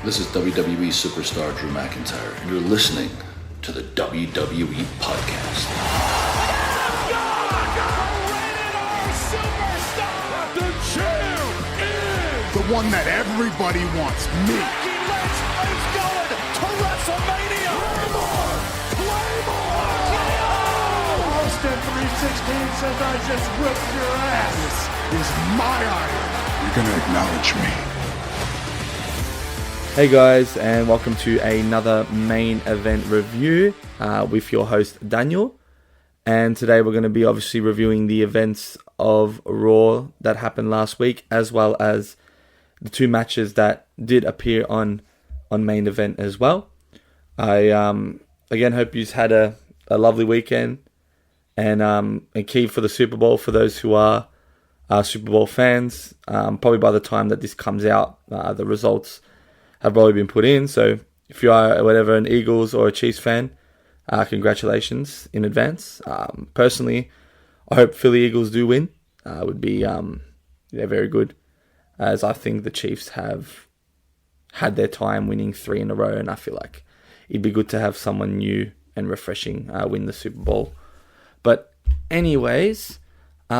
This is WWE superstar Drew McIntyre, and you're listening to the WWE Podcast. The champ is the one that everybody wants, me. Becky Lynch is going to WrestleMania. Claymore! Austin 316 says I just whipped your ass. This is my iron. You're gonna acknowledge me. Hey guys, and welcome to another main event review with your host Daniel. And today we're going to be obviously reviewing the events of Raw that happened last week, as well as the two matches that did appear on main event as well. I again hope you've had a lovely weekend and key for the Super Bowl for those who are Super Bowl fans. Probably by the time that this comes out, the results have probably been put in. So if you are an Eagles or a Chiefs fan, congratulations in advance. Personally, I hope Philly Eagles do win. Would be very good, as I think the Chiefs have had their time winning 3 in a row, and I feel like it'd be good to have someone new and refreshing win the Super Bowl. But anyways,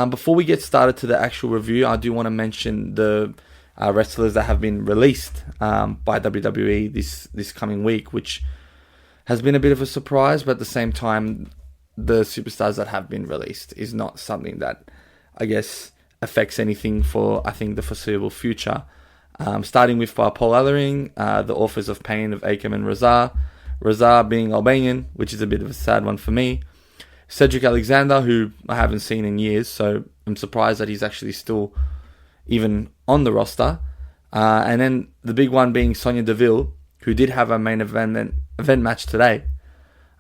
before we get started to the actual review, I do want to mention the wrestlers that have been released by WWE this coming week, which has been a bit of a surprise, but at the same time, the superstars that have been released is not something that, I guess, affects anything for, I think, the foreseeable future. Starting with Paul Ellering, the authors of Pain of Akam and Razar being Albanian, which is a bit of a sad one for me. Cedric Alexander, who I haven't seen in years, so I'm surprised that he's actually still even on the roster. And then the big one being Sonya Deville, who did have a main event match today.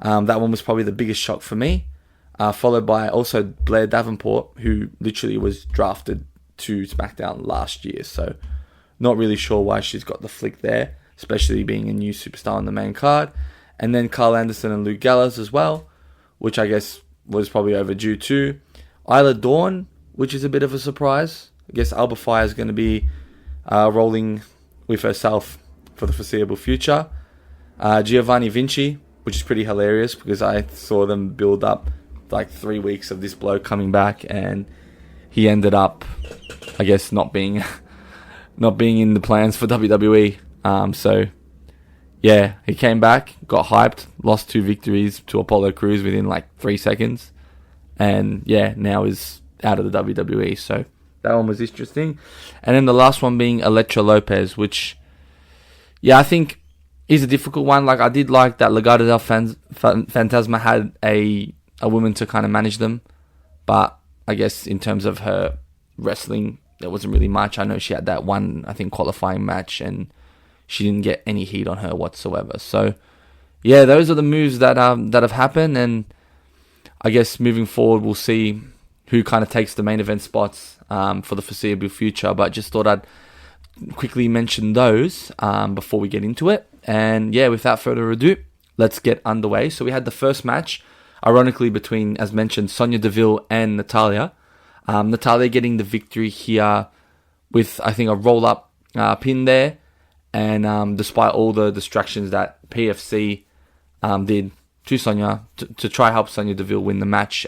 That one was probably the biggest shock for me. Followed by also Blair Davenport, who literally was drafted to SmackDown last year. So not really sure why she's got the flick there, especially being a new superstar on the main card. And then Carl Anderson and Luke Gallows as well, which I guess was probably overdue too. Isla Dawn, which is a bit of a surprise. I guess Alba Fire is going to be rolling with herself for the foreseeable future. Giovanni Vinci, which is pretty hilarious because I saw them build up like 3 weeks of this bloke coming back, and he ended up, I guess, not being in the plans for WWE. So yeah, he came back, got hyped, lost 2 victories to Apollo Crews within like 3 seconds, and yeah, now is out of the WWE. So that one was interesting. And then the last one being Elektra Lopez, which, yeah, I think is a difficult one. Like, I did like that Legado del Fantasma had a woman to kind of manage them. But I guess in terms of her wrestling, there wasn't really much. I know she had that one, I think, qualifying match, and she didn't get any heat on her whatsoever. So, yeah, those are the moves that have happened. And I guess moving forward, we'll see who kind of takes the main event spots for the foreseeable future. But just thought I'd quickly mention those before we get into it. And yeah, without further ado, let's get underway. So we had the first match, ironically, between, as mentioned, Sonya Deville and Natalya. Natalya getting the victory here with, I think, a roll-up pin there. And despite all the distractions that PFC did to Sonya to try help Sonya Deville win the match,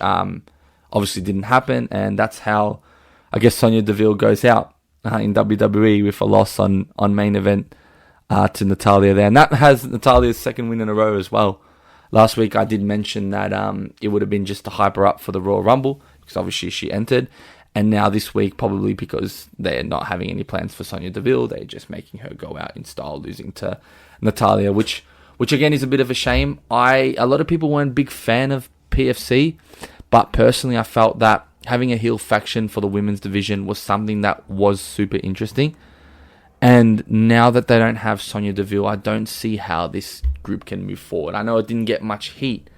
obviously didn't happen, and that's how, I guess, Sonya Deville goes out in WWE with a loss on main event to Natalya there. And that has Natalya's second win in a row as well. Last week I did mention that it would have been just to hype her up for the Royal Rumble, because obviously she entered. And now this week, probably because they're not having any plans for Sonya Deville, they're just making her go out in style, losing to Natalya, which again is a bit of a shame. A lot of people weren't a big fan of PFC, but personally I felt that having a heel faction for the women's division was something that was super interesting. And now that they don't have Sonya Deville, I don't see how this group can move forward. I know it didn't get much heat,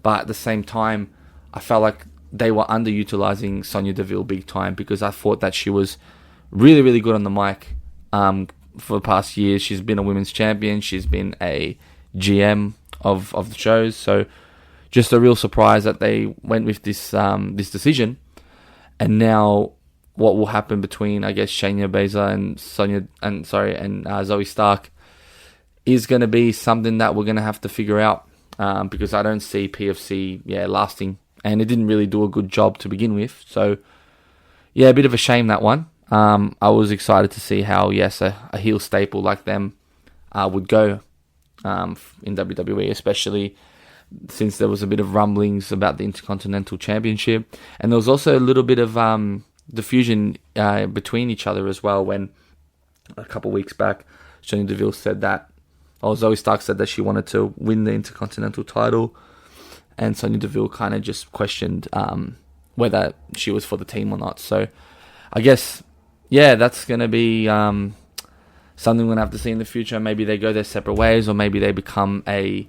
but at the same time, I felt like they were underutilizing Sonya Deville big time, because I thought that she was really, really good on the mic for the past years. She's been a women's champion. She's been a GM of the shows. So just a real surprise that they went with this decision. And now what will happen between, I guess, Shayna Baszler and Zoe Stark is going to be something that we're going to have to figure out, because I don't see PFC lasting, and it didn't really do a good job to begin with. So yeah, a bit of a shame, that one. I was excited to see how a heel staple like them would go in WWE, especially since there was a bit of rumblings about the Intercontinental Championship, and there was also a little bit of diffusion between each other as well, when a couple of weeks back Sonya Deville said that, or Zoe Stark said that she wanted to win the Intercontinental title, and Sonya Deville kind of just questioned whether she was for the team or not. So I guess, that's going to be something we're going to have to see in the future. Maybe they go their separate ways, or maybe they become a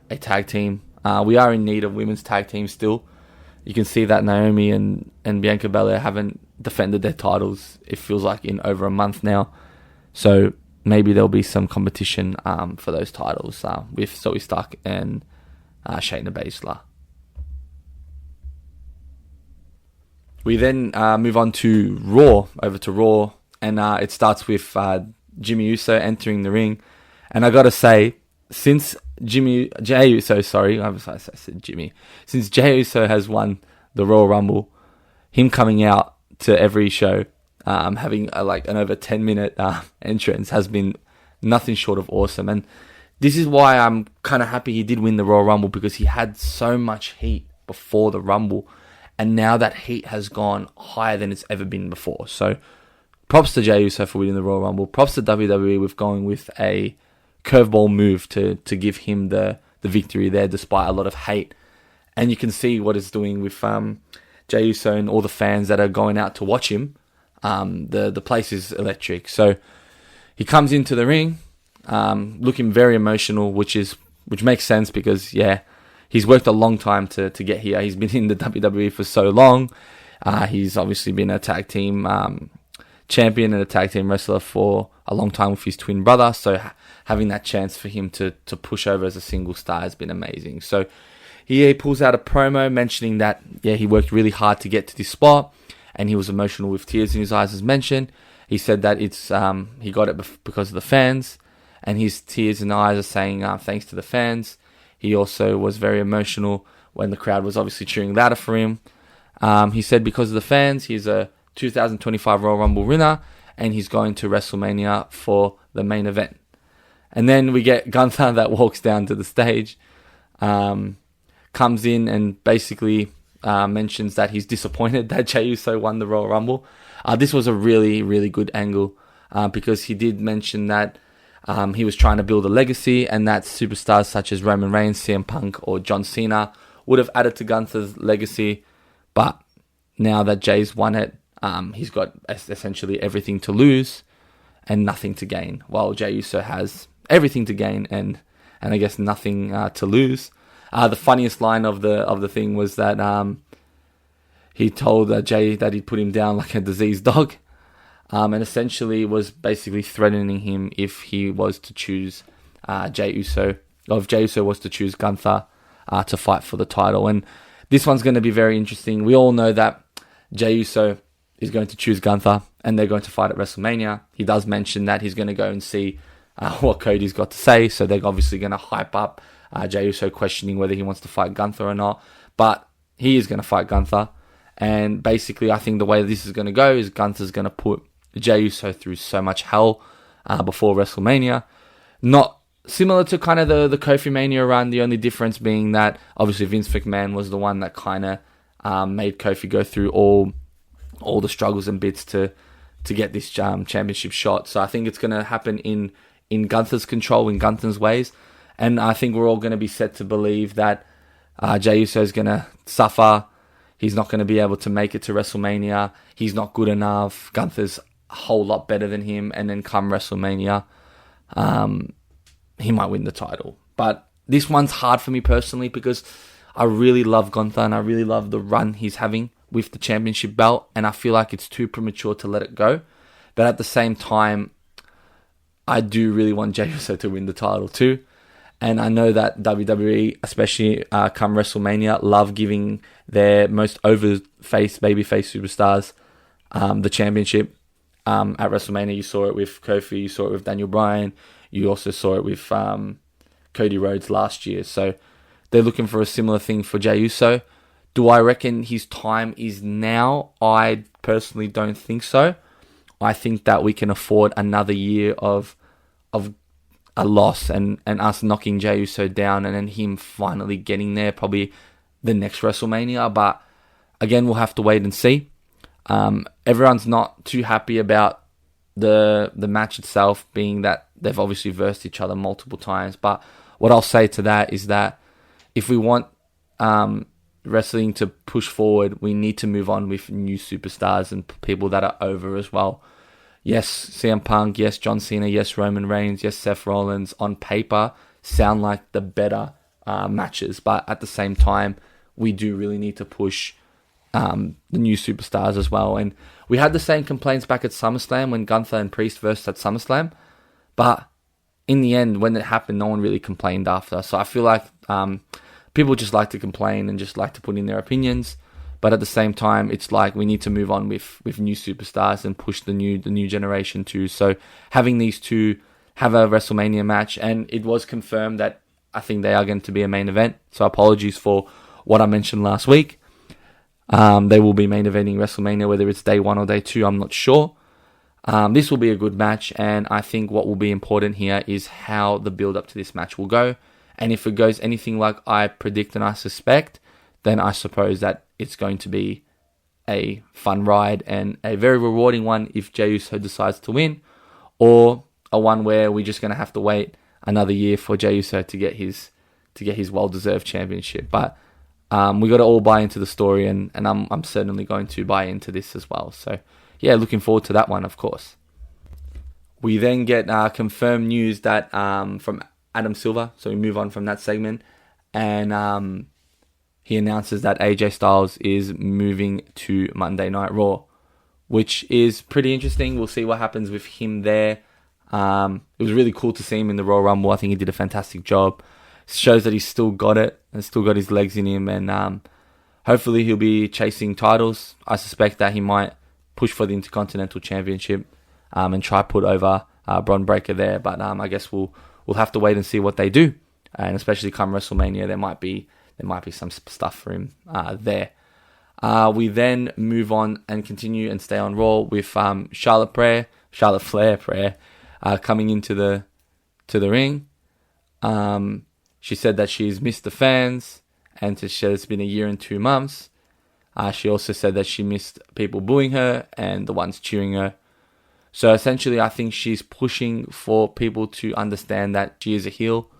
tag team. We are in need of women's tag teams still. You can see that Naomi and Bianca Belair haven't defended their titles, it feels like, in over a month now. So maybe there'll be some competition for those titles with Zoe Stark and Shayna Baszler. We then move on to Raw, and it starts with Jimmy Uso entering the ring. And I gotta say, since Jay Uso has won the Royal Rumble, him coming out to every show, having an over 10-minute entrance has been nothing short of awesome. And this is why I'm kind of happy he did win the Royal Rumble, because he had so much heat before the Rumble, and now that heat has gone higher than it's ever been before. So props to Jey Uso for winning the Royal Rumble. Props to WWE with going with a curveball move to give him the victory there, despite a lot of hate. And you can see what it's doing with Jey Uso and all the fans that are going out to watch him. The place is electric. So he comes into the ring looking very emotional, which makes sense, because he's worked a long time to get here. He's been in the WWE for so long. He's obviously been a tag team champion and a tag team wrestler for a long time with his twin brother. So having that chance for him to push over as a single star has been amazing. So he pulls out a promo mentioning that he worked really hard to get to this spot, and he was emotional with tears in his eyes, as mentioned. He said that it's he got it because of the fans, and his tears in the eyes are saying thanks to the fans. He also was very emotional when the crowd was obviously cheering louder for him. He said because of the fans, he's a 2025 Royal Rumble winner, and he's going to WrestleMania for the main event. And then we get Gunther that walks down to the stage, comes in and basically mentions that he's disappointed that Jey Uso won the Royal Rumble. This was a really, really good angle because he did mention that he was trying to build a legacy, and that superstars such as Roman Reigns, CM Punk, or John Cena would have added to Gunther's legacy. But now that Jay's won it, he's got essentially everything to lose and nothing to gain, while Jey Uso has everything to gain and I guess nothing to lose. The funniest line of the thing was that he told Jay that he'd put him down like a diseased dog, and essentially was basically threatening him if he was to choose Jey Uso, or if Jey Uso was to choose Gunther to fight for the title. And this one's going to be very interesting. We all know that Jey Uso is going to choose Gunther, and they're going to fight at WrestleMania. He does mention that he's going to go and see what Cody's got to say, so they're obviously going to hype up Jey Uso questioning whether he wants to fight Gunther or not. But he is going to fight Gunther, and basically I think the way this is going to go is Gunther's going to put Jey Uso through so much hell before WrestleMania. Not similar to kind of the Kofi Mania run, the only difference being that obviously Vince McMahon was the one that kind of made Kofi go through all the struggles and bits to get this championship shot. So I think it's going to happen in Gunther's control, in Gunther's ways. And I think we're all going to be set to believe that Jey Uso is going to suffer. He's not going to be able to make it to WrestleMania. He's not good enough. Gunther's a whole lot better than him. And then come WrestleMania, he might win the title. But this one's hard for me personally because I really love Gunther and I really love the run he's having with the championship belt. And I feel like it's too premature to let it go. But at the same time, I do really want Jey Uso to win the title too. And I know that WWE, especially come WrestleMania, love giving their most babyface superstars the championship. At WrestleMania, you saw it with Kofi, you saw it with Daniel Bryan, you also saw it with Cody Rhodes last year. So they're looking for a similar thing for Jey Uso. Do I reckon his time is now? I personally don't think so. I think that we can afford another year of a loss and us knocking Jey Uso down and then him finally getting there, probably the next WrestleMania. But again, we'll have to wait and see. Everyone's not too happy about the match itself, being that they've obviously versed each other multiple times. But what I'll say to that is that if we want wrestling to push forward, we need to move on with new superstars and people that are over as well. Yes, CM Punk, yes, John Cena, yes, Roman Reigns, yes, Seth Rollins, on paper, sound like the better matches. But at the same time, we do really need to push the new superstars as well. And we had the same complaints back at SummerSlam when Gunther and Priest versed at SummerSlam. But in the end, when it happened, no one really complained after. So I feel like people just like to complain and just like to put in their opinions. But at the same time, it's like we need to move on with new superstars and push the new generation too. So having these two have a WrestleMania match, and it was confirmed that I think they are going to be a main event. So apologies for what I mentioned last week. They will be main eventing WrestleMania, whether it's day 1 or day 2, I'm not sure. This will be a good match, and I think what will be important here is how the build up to this match will go. And if it goes anything like I predict and I suspect, then I suppose that it's going to be a fun ride and a very rewarding one if Jey Uso decides to win, or a one where we're just going to have to wait another year for Jey Uso to get his well-deserved championship. But we got to all buy into the story, and I'm certainly going to buy into this as well. So yeah, looking forward to that one, of course. We then get confirmed news that from Adam Silver, so we move on from that segment, and he announces that AJ Styles is moving to Monday Night Raw, which is pretty interesting. We'll see what happens with him there. It was really cool to see him in the Royal Rumble. I think he did a fantastic job. Shows that he's still got it and still got his legs in him, and hopefully he'll be chasing titles. I suspect that he might push for the Intercontinental Championship and try put over Bron Breakker there, but I guess we'll have to wait and see what they do, and especially come WrestleMania, there might be some stuff for him there. We then move on and continue and stay on Raw with Charlotte Flair coming into the ring. She said that she's missed the fans, and she said it's been a year and 2 months. She also said that she missed people booing her and the ones cheering her. So essentially, I think she's pushing for people to understand that she is a heel.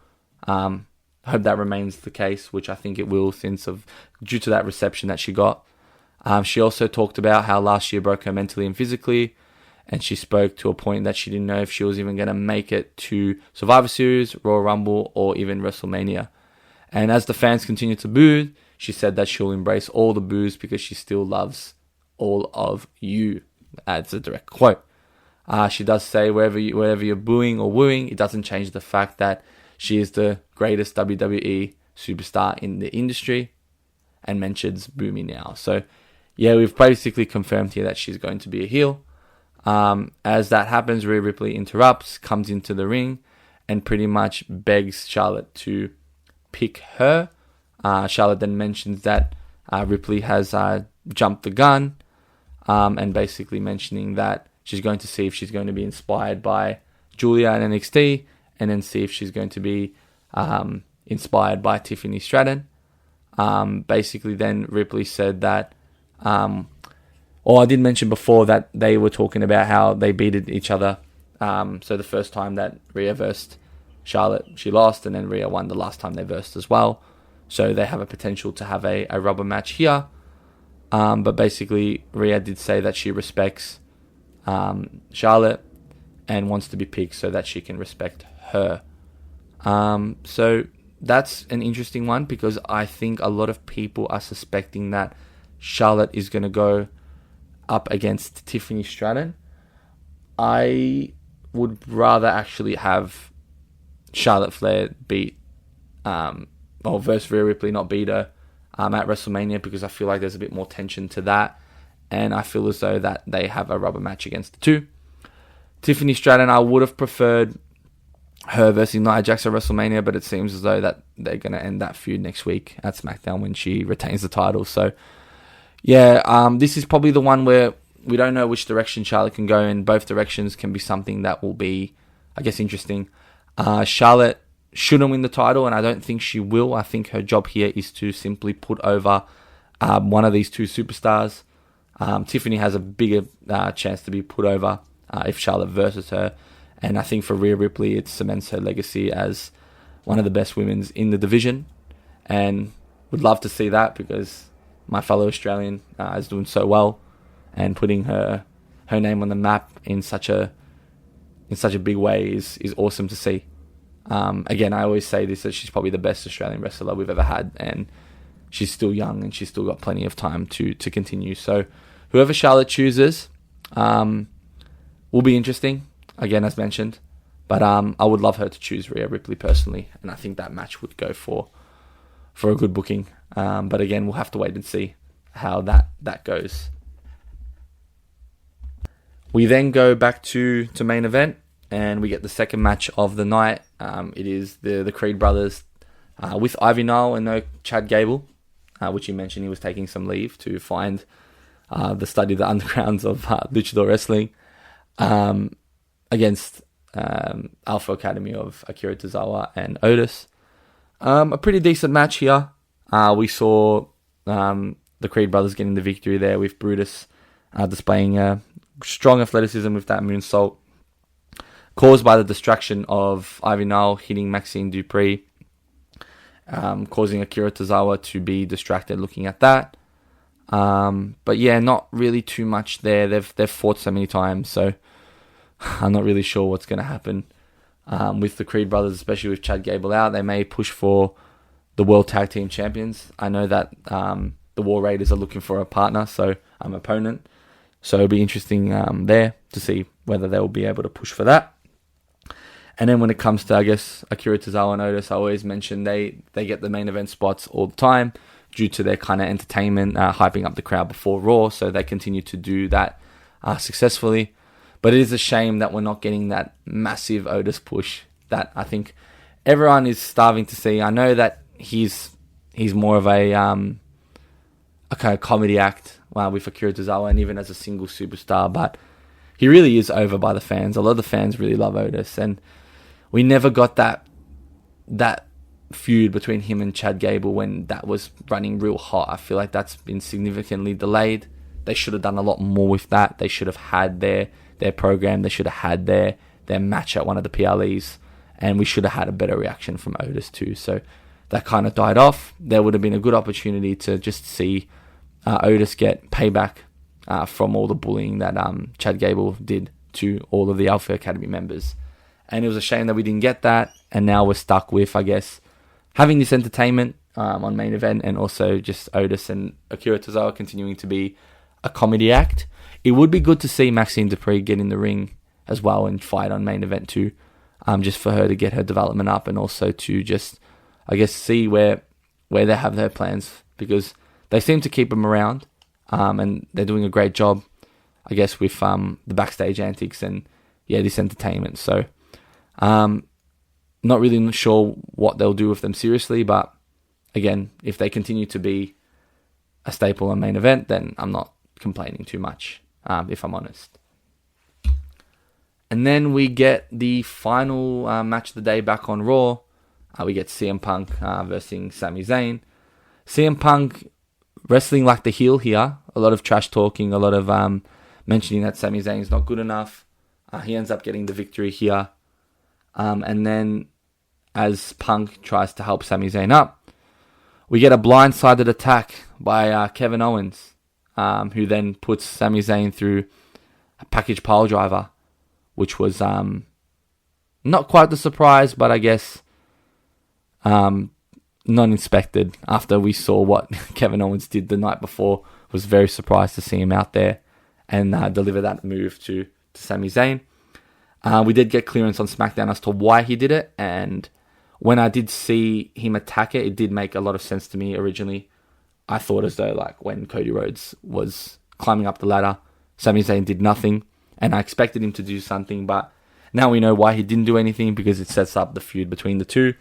I hope that remains the case, which I think it will, due to that reception that she got. She also talked about how last year broke her mentally and physically, and she spoke to a point that she didn't know if she was even going to make it to Survivor Series, Royal Rumble, or even WrestleMania. And as the fans continue to boo, she said that she'll embrace all the boos because she still loves all of you. That's a direct quote. She does say wherever you're booing or wooing, it doesn't change the fact that she is the greatest WWE superstar in the industry, and mentions boo me now. So yeah, we've basically confirmed here that she's going to be a heel. As that happens, Rhea Ripley interrupts, comes into the ring, and pretty much begs Charlotte to pick her. Charlotte then mentions that Ripley has jumped the gun, and basically mentioning that she's going to see if she's going to be inspired by Julia in NXT, and then see if she's going to be inspired by Tiffany Stratton. Basically, then Ripley said that, I did mention before that they were talking about how they beated each other. So the first time that Rhea versed Charlotte, she lost, and then Rhea won the last time they versed as well. So they have a potential to have a rubber match here. But basically, Rhea did say that she respects Charlotte and wants to be picked so that she can respect her. So that's an interesting one, because I think a lot of people are suspecting that Charlotte is going to go up against Tiffany Stratton. I would rather actually have Charlotte Flair beat versus Rhea Ripley, not beat her at WrestleMania, because I feel like there's a bit more tension to that, and I feel as though that they have a rubber match against the two. Tiffany Stratton, I would have preferred her versus Nia Jax at WrestleMania, but it seems as though that they're going to end that feud next week at SmackDown when she retains the title. So, yeah, this is probably the one where we don't know which direction Charlotte can go in. Both directions can be something that will be, I guess, interesting. Charlotte shouldn't win the title, and I don't think she will. I think her job here is to simply put over one of these two superstars. Tiffany has a bigger chance to be put over if Charlotte versus her. And I think for Rhea Ripley, it cements her legacy as one of the best women in the division. And would love to see that because my fellow Australian is doing so well. And putting her name on the map in such a big way is awesome to see. Again, I always say this, that she's probably the best Australian wrestler we've ever had. And she's still young and she's still got plenty of time to continue. So whoever Charlotte chooses will be interesting. Again, as mentioned, but I would love her to choose Rhea Ripley personally, and I think that match would go for a good booking. But again, we'll have to wait and see how that goes. We then go back to main event, and we get the second match of the night. It is the Creed brothers with Ivy Nile and no Chad Gable, which you mentioned he was taking some leave to find study the undergrounds of luchador wrestling. Against Alpha Academy of Akira Tozawa and Otis. A pretty decent match here. We saw the Creed brothers getting the victory there with Brutus displaying strong athleticism with that moonsault, caused by the distraction of Ivy Nile hitting Maxine Dupree, causing Akira Tozawa to be distracted looking at that. But yeah, not really too much there. They've fought so many times, so I'm not really sure what's going to happen with the Creed brothers, especially with Chad Gable out. They may push for the World Tag Team Champions. I know that the War Raiders are looking for a partner, so opponent. So it'll be interesting there to see whether they'll be able to push for that. And then when it comes to, I guess, Akira Tozawa and Otis, I always mention they get the main event spots all the time due to their kind of entertainment, hyping up the crowd before Raw. So they continue to do that successfully. But it is a shame that we're not getting that massive Otis push that I think everyone is starving to see. I know that he's more of a kind of comedy act with Akira Tozawa and even as a single superstar, but he really is over by the fans. A lot of the fans really love Otis, and we never got that feud between him and Chad Gable when that was running real hot. I feel like that's been significantly delayed. They should have done a lot more with that. They should have had their program. They should have had their match at one of the PLEs, and we should have had a better reaction from Otis too. So that kind of died off. There would have been a good opportunity to just see Otis get payback from all the bullying that Chad Gable did to all of the Alpha Academy members. And it was a shame that we didn't get that, and now we're stuck with, I guess, having this entertainment on main event, and also just Otis and Akira Tozawa continuing to be a comedy act. It would be good to see Maxine Dupree get in the ring as well and fight on main event too, just for her to get her development up, and also to just, I guess, see where they have their plans, because they seem to keep them around, and they're doing a great job, I guess, with the backstage antics and this entertainment. So, not really sure what they'll do with them seriously, but again, if they continue to be a staple on main event, then I'm not complaining too much, if I'm honest. And then we get the final match of the day back on Raw. We get CM Punk versus Sami Zayn. CM Punk wrestling like the heel here. A lot of trash talking, a lot of mentioning that Sami Zayn is not good enough. He ends up getting the victory here. And then as Punk tries to help Sami Zayn up, we get a blindsided attack by Kevin Owens, who then puts Sami Zayn through a package pile driver, which was not quite the surprise, but I guess not expected after we saw what Kevin Owens did the night before. Was very surprised to see him out there and deliver that move to Sami Zayn. We did get clearance on SmackDown as to why he did it, and when I did see him attack it, it did make a lot of sense to me originally. I thought as though, like, when Cody Rhodes was climbing up the ladder, Sami Zayn did nothing, and I expected him to do something, but Now we know why he didn't do anything, because it sets up the feud between the two.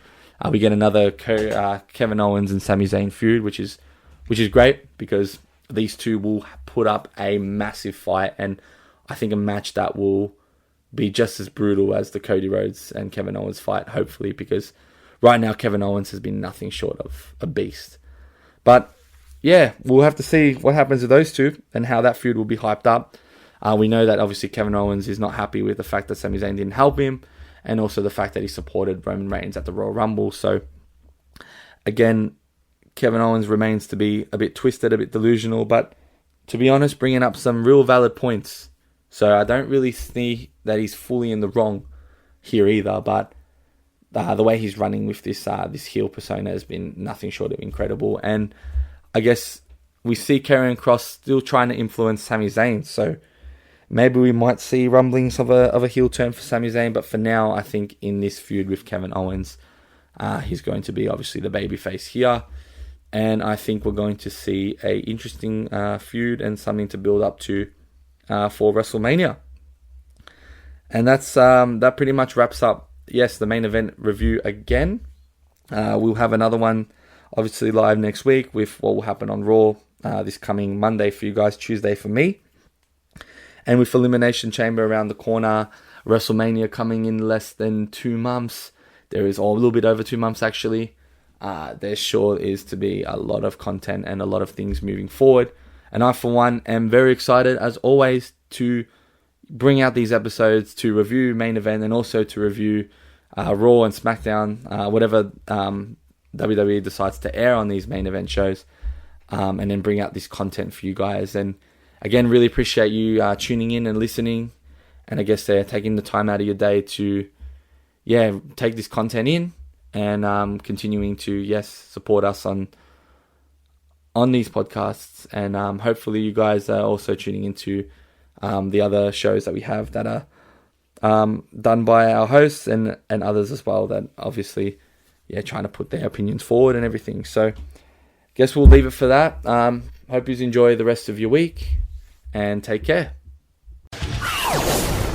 We get another Kevin Owens and Sami Zayn feud, which is great, because these two will put up a massive fight, and I think a match that will be just as brutal as the Cody Rhodes and Kevin Owens fight, hopefully, because right now Kevin Owens has been nothing short of a beast. But yeah, we'll have to see what happens to those two and how that feud will be hyped up. We know that obviously Kevin Owens is not happy with the fact that Sami Zayn didn't help him, and also the fact that he supported Roman Reigns at the Royal Rumble. So again, Kevin Owens remains to be a bit twisted, a bit delusional, but to be honest, bringing up some real valid points. So I don't really see that he's fully in the wrong here either, but the way he's running with this heel persona has been nothing short of incredible. And I guess we see Karrion Kross still trying to influence Sami Zayn, so maybe we might see rumblings of a heel turn for Sami Zayn, but for now, I think in this feud with Kevin Owens, he's going to be obviously the babyface here, and I think we're going to see a interesting feud and something to build up to for WrestleMania. And that pretty much wraps up, the main event review again. We'll have another one, obviously live next week with what will happen on Raw this coming Monday for you guys, Tuesday for me. And with Elimination Chamber around the corner, WrestleMania coming in less than 2 months. There is a little bit over 2 months actually. There sure is to be a lot of content and a lot of things moving forward. And I, for one, am very excited, as always, to bring out these episodes to review Main Event and also to review Raw and SmackDown, whatever WWE decides to air on these Main Event shows, and then bring out this content for you guys. And again, really appreciate you tuning in and listening, and I guess taking the time out of your day to, take this content in and continuing to, support us on these podcasts. And hopefully you guys are also tuning into the other shows that we have that are done by our hosts and others as well that obviously, trying to put their opinions forward and everything. So guess we'll leave it for that. Hope you enjoy the rest of your week, and take care.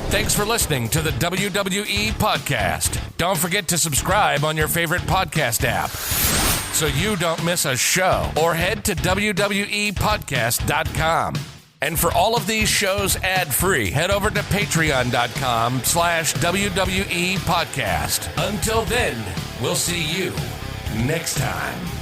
Thanks for listening to the WWE Podcast. Don't forget to subscribe on your favorite podcast app so you don't miss a show, or head to WWEpodcast.com. And for all of these shows ad-free, head over to patreon.com/WWE Podcast. Until then, we'll see you next time.